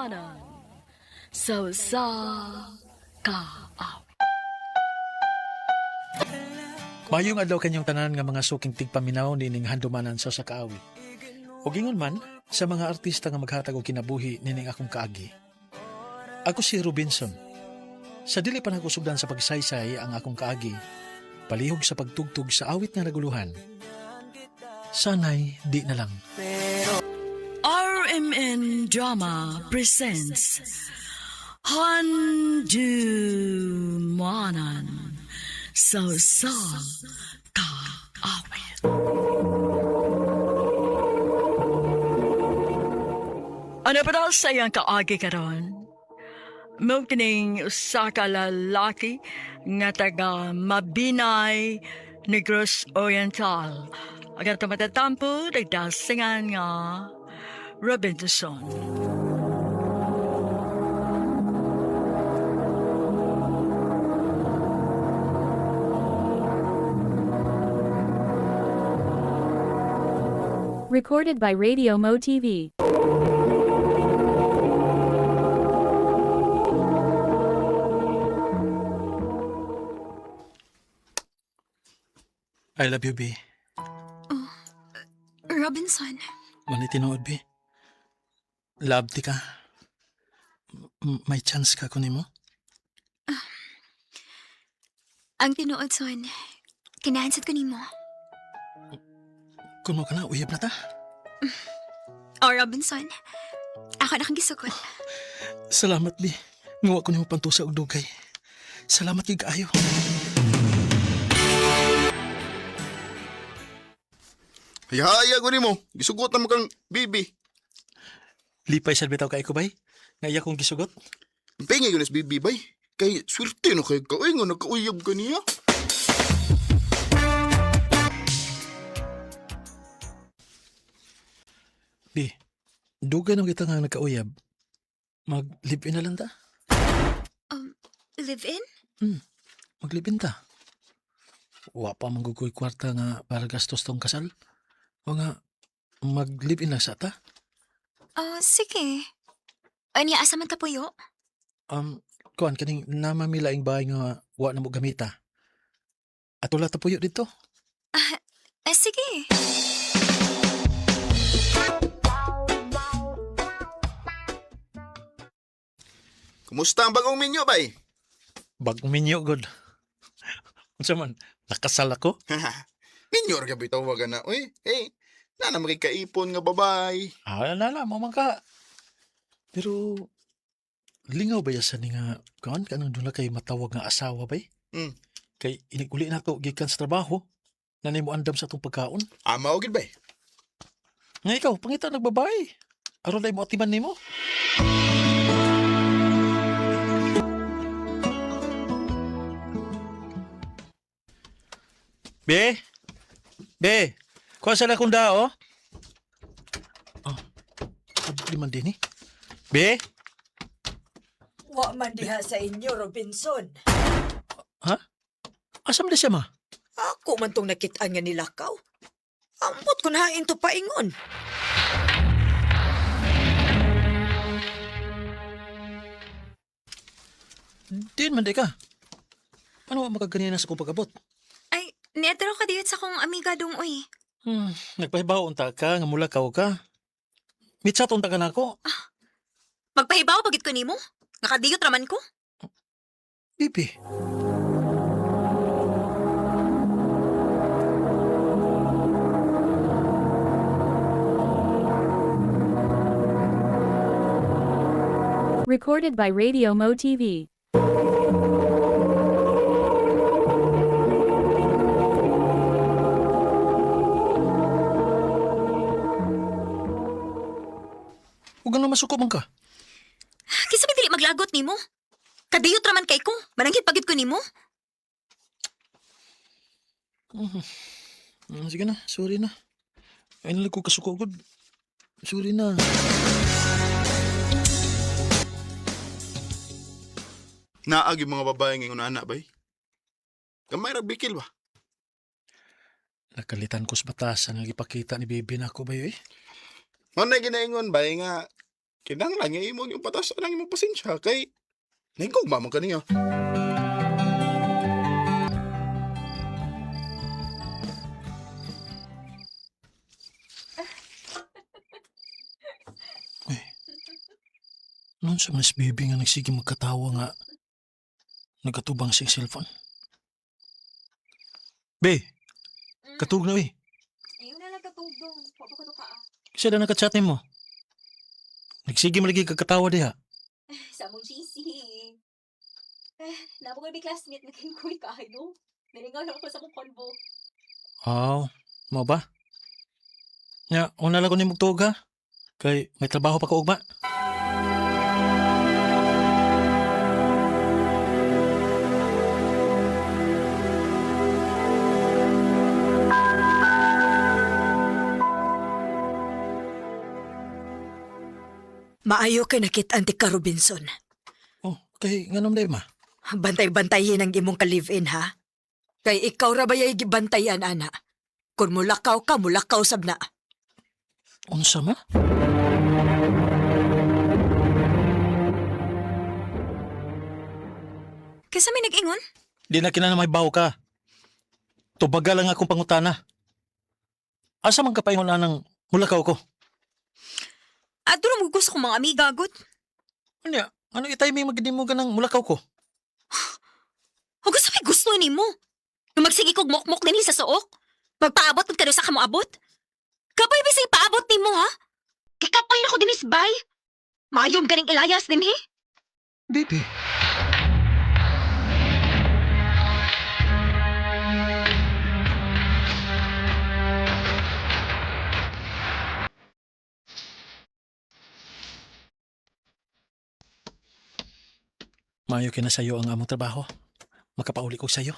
Tigpaminuanan. Sa kaawit. Mayong adlaw kanyang tanan nga mga suking tigpaminaw nining handumanan sa kaawit. Ug ingon man sa mga artista nga maghatag og kinabuhi nining akong kaagi. Ako si Robinson. Sa dili pa nagusugdan sa pagsaysay ang akong kaagi, palihog sa pagtugtog sa awit nga naguluhan. Sanay di na lang. RMN Drama presents Handumanan. Sa kaawit. Ano pa daw sa iyang kaagi karon? Mo kining usa ka lalaki nga taga Mabinay, Negros Oriental. Agar tumatatampo, nagdasingan nga Robinson. Recorded by Radio Mo TV. I love you, B. Robinson, Mani tinuod, B. Love ti ka. May chance ka kunin mo? ang tinuod son, kinahansad ko nimo. Kun mo ka na, uyab na ta. Robinson, ako na kang gisukot. Salamat, B. Ngawa ko nimo pantusa og dugay. Salamat kay kaayo. Haya ko nimo, gisugutan mo kang bibi. Lipay sa bitaw kay ko bay. Nga iya kong gisugot. Pengi ko nas bibi bay. Kay swerte no kay ka, uy nga nagkauyab ka niya. B, dugay na kita nga nagkauyab. Mag-live-in na lang ta. Live-in? Mag-live-in ta. Wa pa manggugoy kwarta nga para gastos tong kasal. O nga, mag-live-in lang sa ta. Sige. Anya, asa man ta puyo? Kuan, kaning namamilaing bahay nga wa na mo gamita. At wala ta puyo dito. Sige. Kumusta ang bagong minyo bay? Bagong minyo, god. Unsa man, nakasal ako? Minyo ra ka bitaw waga na. Uy, hey, na makikaipon nga babay. Nala, mamang ka. Pero, lingaw ba yasan ni nga, kuan, kanang doon na kay matawag nga asawa bay? Kay iniguli na ako, gikan sa trabaho, na mo andam sa itong pagkaon. Amaw gid bay. Nga ikaw, pangita nagbabay. Aron na mo atiman ni mo. Be? Be? Kuha sa lakong dao? Abli man din eh. Be? Wa man diha sa inyo, Robinson. Ha? Asam na siya ma? Ako man tong nakitaan nga nilakaw. Ambot ko na hain to paingon. Din man di ka. Ano ba makaganyan sa kong pag-abot? Ay, netro ka diyot sa kong amiga dong uy. Nagpahibaw unta ka, nga mula ka. Mitsa unta ka na ako. Magpahibaw pagit ko nimo? Nakadiyot raman ko? Bibi. Recorded by Radio Mo TV. Huwag na masuko man ka. Kisa ba dili maglagot nimo? Kadiyot raman kay ko. Mananghit pagit ko nimo? Sige na, sorry na. Ay nalang ko kasuko ko. Sorry na. Naag yung mga babae ngayon anak bay. Gamay ra bikil ba? Nakalitan ko sa batas ang ipakita ni baby na ako ba yun eh? Ano na ginaingon bay nga Kinahanglan nga imo yung patas ang imong pasensya kay nahigugma man kaniya. Noon sa mas baby nga nagsige magkatawa nga nagatubang sa cellphone. Be, katug na be. Ayun na lang katugdong. Papakano ka ah. Kasi na nakachat mo. Nagsige malagi kagkatawa diha. Sa mong GC. Nabo ko may classmate na kinkuy ka, no? Nalingaw lang ako sa mong konbo. Aw, mo ba? Nya, una lang ko ni mugtog ha. Kay may trabaho pa ko ugma. Maayo kay nakit-an ti ka Robinson. Oh, kay nganom day ma. Bantay-bantayin ang imong ka-live-in ha. Kay ikaw ra bayay gibantayan ana. Kung mulakaw ka, mulakaw sab na. Unsa ma? Kaysa may nag-ingon? Di na kinana may bawo ka. Tubaga lang akong pangutana. Asa man kapaingon ng mulakaw ko? At doon mo gusto kong mga amiga, good. Ano i-timing magdimugan ng mulakaw ko? O gusto may gusto ni mo. Yung magsigi kog mokmok din sa suok. Magpaabot kung kano sa kamo abot. Kapay bisay paabot ni mo, ha? Kikapay na ko din isbay. Mayom ganing ilayas din, he? Baby. Mayo kina sayo ang among trabaho. Makapauli ko sayo.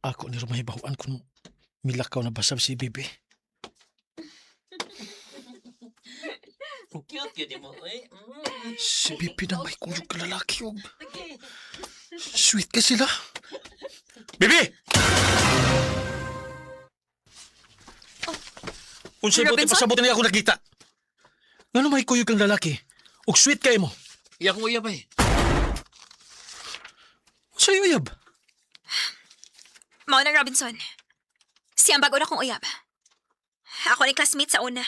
Ako ni rumahibahuan kung milakaw na basab si Bibi. Cute yun mo, eh. Si Bibi na may kuyog ka lalaki og sweet ka sila. Bibi! Unsay bote Robinson? pasabot niya ako nakita. Ngano may kuyog kang lalaki? Og sweet kay mo. Iyak mo iya ba eh. Sa'yo uyab. Mao na Robinson. Siyang bago na kong uyab. Ako ni classmate sa una.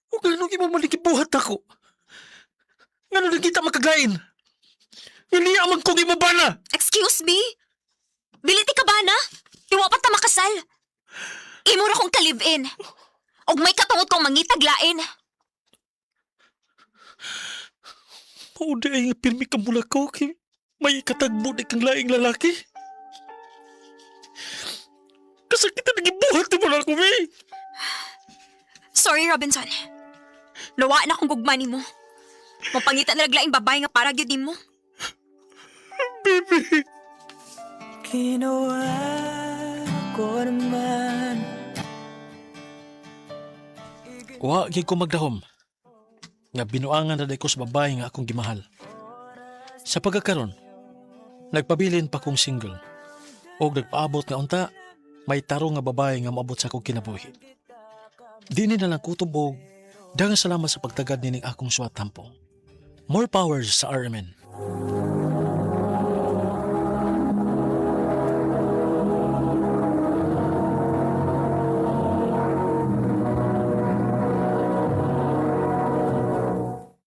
O gano'ng imo malikibuhat ako? Ngano nakita makaglain? Niliya man kong imo bana. Excuse me? Biliti ka ba na? Iwapat na makasal. Imo ra kong kalib-in. Og may katungod kong mangitaglain. Pauda ay nga pirmi ka mula ko kay may katagbo na kang laing lalaki. Kasakitan naging buhat na mula ko, eh. Sorry, Robinson. Nawa na akong gugma ni mo. Mapangita na naglaing babae nga para gyud mo. Baby. Ginawa ko naman. Wa gyud ko magdahom. Nga binuangan na ko sa babae nga akong gimahal. Sa pagkakaroon, nagpabilin pa kong single. O nagpaabot nga unta, may tarong nga babae nga maabot sa akong kinabuhi. Dini na lang kutubog, dagang salamat sa pagtagad nining akong suwat tampong. More power sa RMN.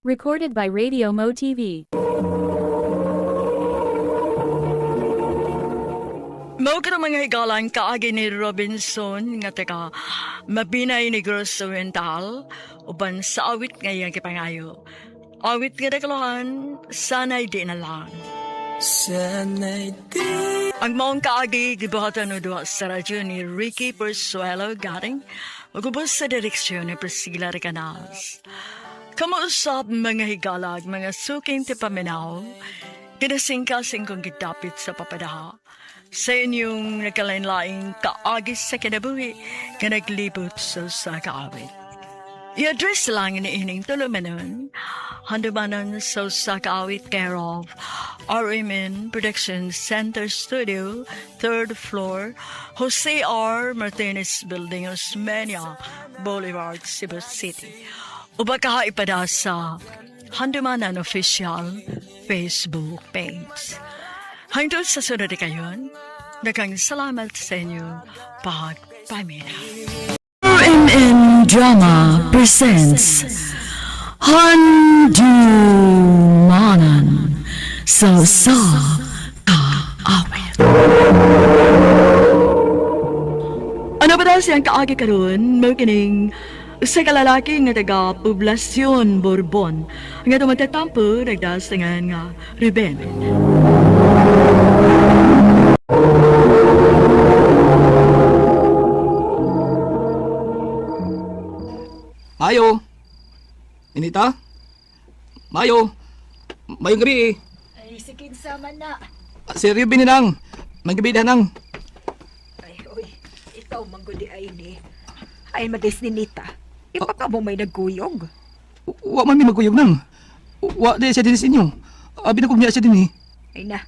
Recorded by Radio Mo TV. Mao ka mga higalan kaagi ni Robinson nga taga Mabinay Negros Oriental uban sa awit ngayang kipangayo. Awit nga nagalohan, sanay di na lang. Sana'y di Ang maong kaagi gibuhatan no duha sa radyo ni Ricky Persuelo garing magubos sa direksyon ni Priscilla Recanas. Kamuusap mga higalag, mga suking tipaminaw, kinasingkasing kong gitapit sa papadaha. Sa inyong nagkalain-laing kaagis sa kinabuhi, ka naglibot sa kaawit. I-address lang ni ining tulumanon. Handumanon sa kaawit care of RMN Production Center Studio, 3rd floor, Jose R. Martinez Building, Osmeña Boulevard, Cebu City. Uba ka ipada sa Handumanan Official Facebook page. Hangtod sa sunod kayon, daghang salamat sa inyo pagpamina. RMN Drama presents Handumanan sa kaawit. Ano ba daw siyang kaagi karon? Magkining sa kalalaki nga taga Poblasyon Bourbon nga dumatatampo nagdasingan nga Ruben. Mayo! Inita? Mayo! Mayong gabi eh. Ay, sige sama na. Si Ruben nang. May gabi na nang. Ay, oy, ikaw manggudi ay ni. Ay, madis ni Nita. Ipa ka mo may nagkuyog. Wa man may magkuyog nang. Wa di siya din sa inyo. Abi na kong niya siya din eh. Ay na,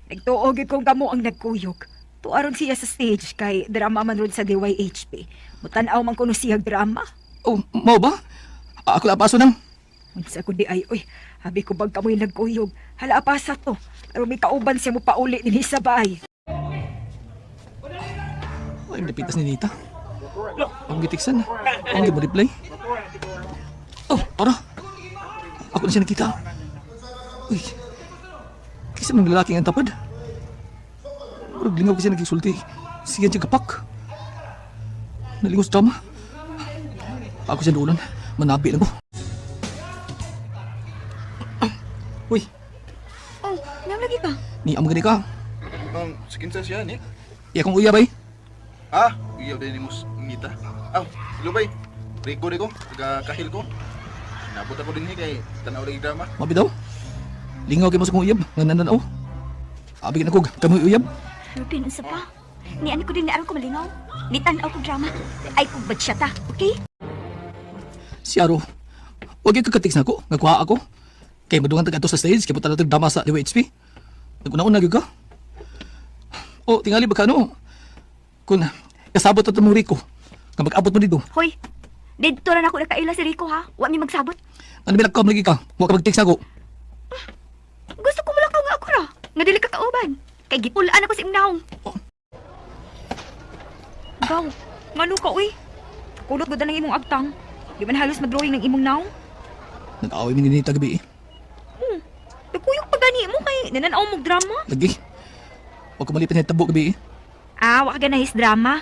nagtuog kong kamo ang nagkuyog. Tuaron siya sa stage kay drama man ron sa DYHP. Mutanaw man kuno siyang drama. Oh, mau ba? Ako la paso nang. Unsa ko di ay, oy, habi ko bag kamoy nagkuyog. Hala apasa to. Pero may kauban siya mo pauli din sa bahay. Ay, napitas ni Nita. Ang gitiksan. Ang di mo reply. Oh, para. Ako na siya nakita. Uy. Kisa ng lalaki ang tapad. Pero lingaw kasi nagkisulti. Siyan siya kapak. Nalingos drama. Ako siya doon. Manabi na ko. Uy, Oh, nang lagi ka? ni am gani ka. Skin sa siya, ni? Iya kong uya bay. Ah, iyaw din ni Mus Ngita. Hello bay. Rico, kahil ko. Nabot ako din kay tanaw lagi drama. Mabi daw. Lingaw kay mo sa kong uyab. Nga nananaw. Abi na ko. Kamu uyab. Ruben, unsa pa? Ni ani ko din na aron ko malingaw. Ni tan-aw ko drama. Ay kog badsyata, okay? Si Aro. Huwag yung kakatik na ako. Nagkuha ako. Kaya madungan taga to sa stage. Kaya punta natin drama sa DWHP. Naguna-una gyud ka. O, tingali ba ka ano? Kung kasabot na mong Rico. Nga mag-abot mo dito. Hoy, dito na ako nakaila si Rico ha. Wa mi magsabot. Ano binagkaw mo lagi ka? Huwag ka mag-text na ako. Gusto ko mulakaw nga ako ra. Nga dili ka kauban. Kay gipulaan ako sa imnahong. Gaw, ngano ka uy? Kulot gud na ng imong agtang. Di man halos mag-drawing ng imong naong. Nag-away mo ni Nita gabi eh. Nagkuyog pa gani mo kay nananaw mong drama. Lagi. Huwag ka malipit na tabo gabi eh. Ah, wa ka ganahis drama.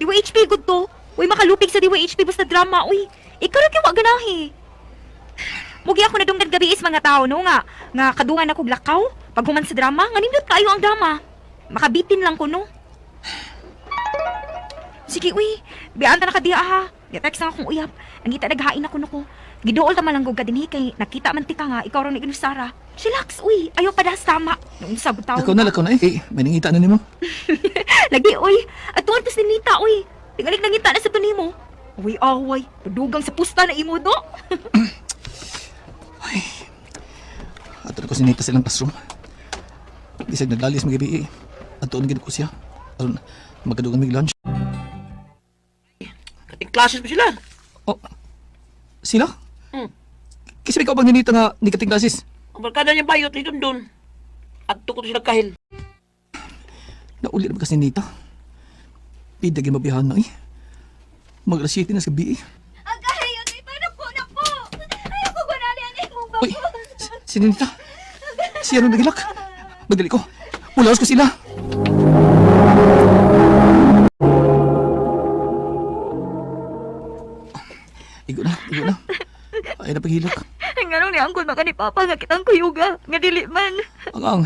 DYHP good to. Uy, makalupig sa DYHP basta drama, uy. Ikaw rin wa ganahi. Mugi ako na dunggan gabi is mga tao, no nga. Nga kadungan ako lakaw. Pag human sa drama, nga nindot kayo ang drama. Makabitin lang ko, no. Sige, uy. Biyaan ta na ka diya, ha. Text na akong uyap. Nangita naghain ako, no ko. Gidool ta malanggog ka din, kay nakita man tika nga, ikaw rin ni Sara. Relax, uy. Ayaw pa das tama. Nung sabot tao. Lakaw na eh. Eh, may nangita na nimo. Lagi, uy. At tuwan tas ninita, uy. Tingalik nangita na sa panimo. Uy, away. Padugang sa pusta na imo, do. Ato na ko si Nita silang classroom. Bisag naglalis mga gabi eh. Ato na gina ko siya. Aron magkadugan mig lunch. Kating classes pa sila. Oh, sila? Kasi ikaw bang Nita nga ni kating klases? Ang barkada niya bayot ni Dundun. Agto ko sila kahil. Nauli na ba kasi ni Nita? Pidagin mabihan na eh. Mag-alas 7 na sa gabi eh. Agahayon, ay paano po na po. Ayaw ko gunali ang imong Uy, si Nita. Si ano nagilak? Magdali ko. Ulaos ko sila. Igo na. Ay na paghilak. Nganong ni angkol maka ni Papa nga kitang kuyuga. Nga dili man. Ang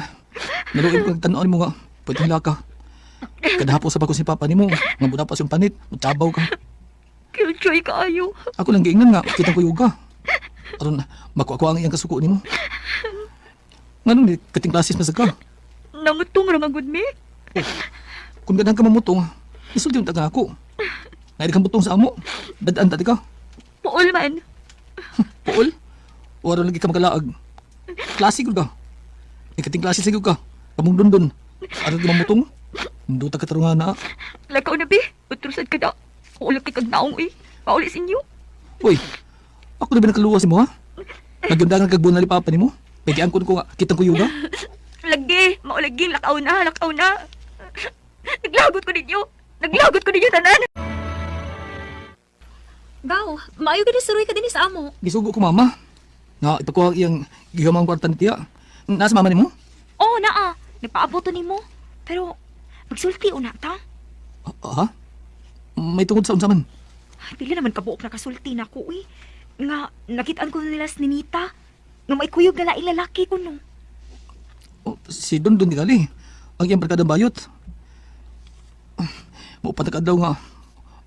naluin ko tanoan mo nga. Pwede hilaka. Kadahapo sa bako si Papa ni mo. Nga muna pa siyang panit. Magtabaw ka. Killjoy kaayo. Ako lang giingnan nga. Kitang ko yoga. Aron makuha ang iyang kasuko ni mo. Nga nung kating klases masag ka. Namutong ramagod mi. Kung ganang ka mamutong, isulti yung taga ako. Nahilig kang butong sa amo. Dadaan dati ka. Puol man. Paul? Wala lagi ka magkalaag. Klase ko ka. Ikating klase sa ka. Kamong dundon. Ano di mamutong? Hindi ta katarungan na. Lakaw na, be. Utrusan ka na. Ulag kay kag naong, eh. Paulis inyo. Uy, ako na ba nakaluwas mo ha? Nagundangan kag buwan na lipapa ni mo? Pwede angkon ko nga, kitang kuyo ka? Lagi. Maulaging. Lakaw na. Lakaw na. Naglagot ko ninyo. Naglagot ko ninyo, tanan. Gaw, maayo ka suroy ka din sa amo. Gisugo ko mama. Nga, ipakuha iyang gigamang kwarta ni tiya. Nasa mama ni mo? Oo, naa. Nagpaabot ni mo. Pero, magsulti una ta. Ha? May tungod sa unsaman. Pili naman kabuok na kasulti na ko, eh. Nga, nakitaan ko nila si Ninita. Nga may kuyog na laing lalaki ko, no. Oh, si Don Don gali. Ang iyang barkadang bayot. Maupan daw nga.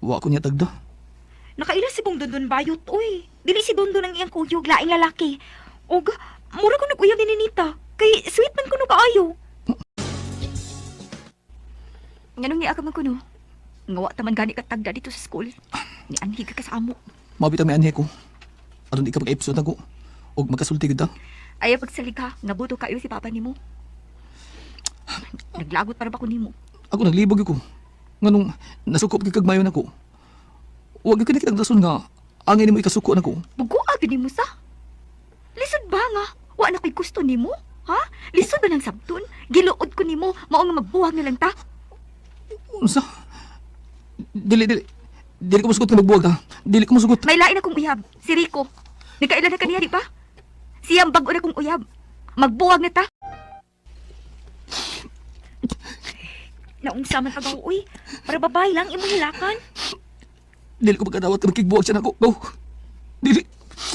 Wa ko niya tagda. Nakaila si Bong Dondon Bayot, uy. Dili si Dondon ang iyang kuyog, laing lalaki. Og, mura ko nag-uyag ni Ninita. Kay sweet man ko no kaayo. Nganong niya ka man kuno? Ngawa taman gani ka tagda dito sa school. Ni anhi ka sa amo. Mabita may anhe ko. Aron di ka mag-episode ako. Og magkasulti gud ta. Ayaw pagsalig ka, nabuto kayo si papa nimo. Naglagot para ba ko nimo? Ako naglibog ako. Nganong nasukop kag mayon ako. Huwag ka nakitang rason nga. Angin mo ikasuko na ko. Bugo agad nimo sa? Lisod ba nga? Wa na ko'y gusto nimo? Ha? Lisod ba ng sabton? Giluod ko nimo, mao nga magbuwag na lang ta. Unsa? Dili ko masugot nga magbuwag ha. Dili ko masugot. May lain akong uyab, si Rico. Nagkailan na kaniya, di ba? Siyang bago na kong uyab. Magbuwag na ta. Naunsa man pagaw, uy. Para babae lang, imo hilakan. Dili ko magkadawat ka magkigbuwag siya na ko. Go. Dili.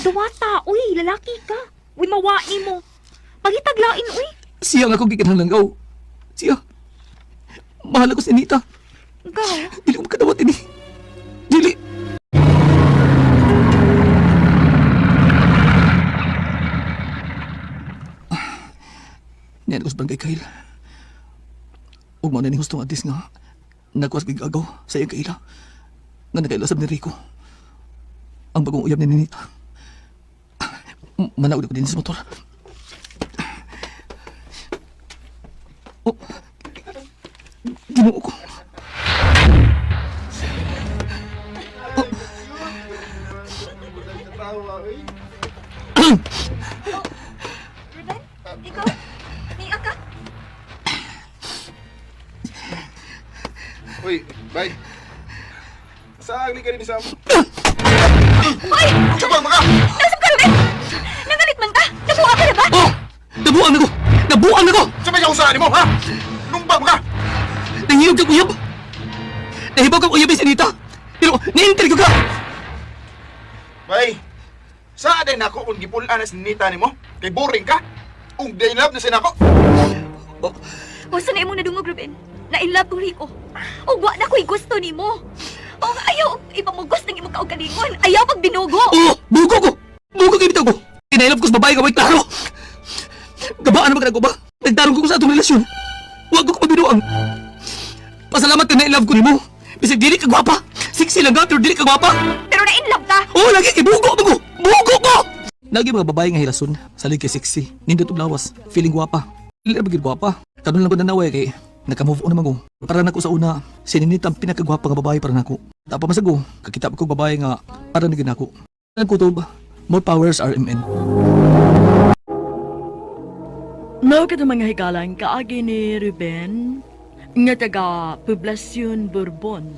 Duwata, uy. Lalaki ka. Uy, mawai mo. Pagitaglain, uy. Siya nga akong gikinahang langgaw. Siya. Mahal ako si Anita. Gaw. Dili ko magkadawat ini. Dili. Niyan ko sa barangay Kail. Huwag mo na ni hustong atis nga. Nagwas gigagaw sa iyang kaila. Nga nagkailasab ni Rico. Ang bagong uyab ni Ninita. Manaud ko din sa motor. Oh. Ginuo ko. Ikaw? Niya ka? Uy, bye. Sagli ka rin sa amo. Hoy! Sabang maka! Nasab ka rin! Nangalit man ka! Nabuha ka na ba? Oh! Nabuang na ko! Nabuang na ko! Sabay ka usahan mo, ha? Lumbang maka! Nangiyog kang uyab! Nahibaw kang uyab si Anita! Pero niintil ko ka! Bay, saan din ako kung gipulaan na sinita ni mo? Kay boring ka? Kung day love na sinako? O saan na imong nadungog, Ruben? Na-inlove kong Rico. O wa na ko'y gusto ni mo. O ayaw, ipamugos ng imong kaugalingon. Ayaw pag binugo. Oo! Bugo ko! Bugo kayo bitaw ko! Inailap ko sa babae ka, wait klaro! Gabaan naman ka na ko ba? Nagtarong ko sa atong relasyon. Huwag ko mabinuang. Pasalamat ka na in love ko ni mo. Bisag dili ka gwapa. Sexy lang ka, pero dili ka gwapa. Pero na-inlove ka. Oo, lagi kay bugo ko! Bugo ko! Lagi mga babae nga hilason. Salig kay sexy. Nindot og lawas. Feeling gwapa. Dili na bagid gwapa. Kanon lang ko nanaway kay naka-move on naman ko. Para nako sa una, si Ninita ang pinakagwapa nga babae para nako. Tapa masago, kakita ko babae nga para na ginako. Nagkutob, more powers RMN. No ka mga higalang kaagi ni Ruben nga taga Poblacion Bourbon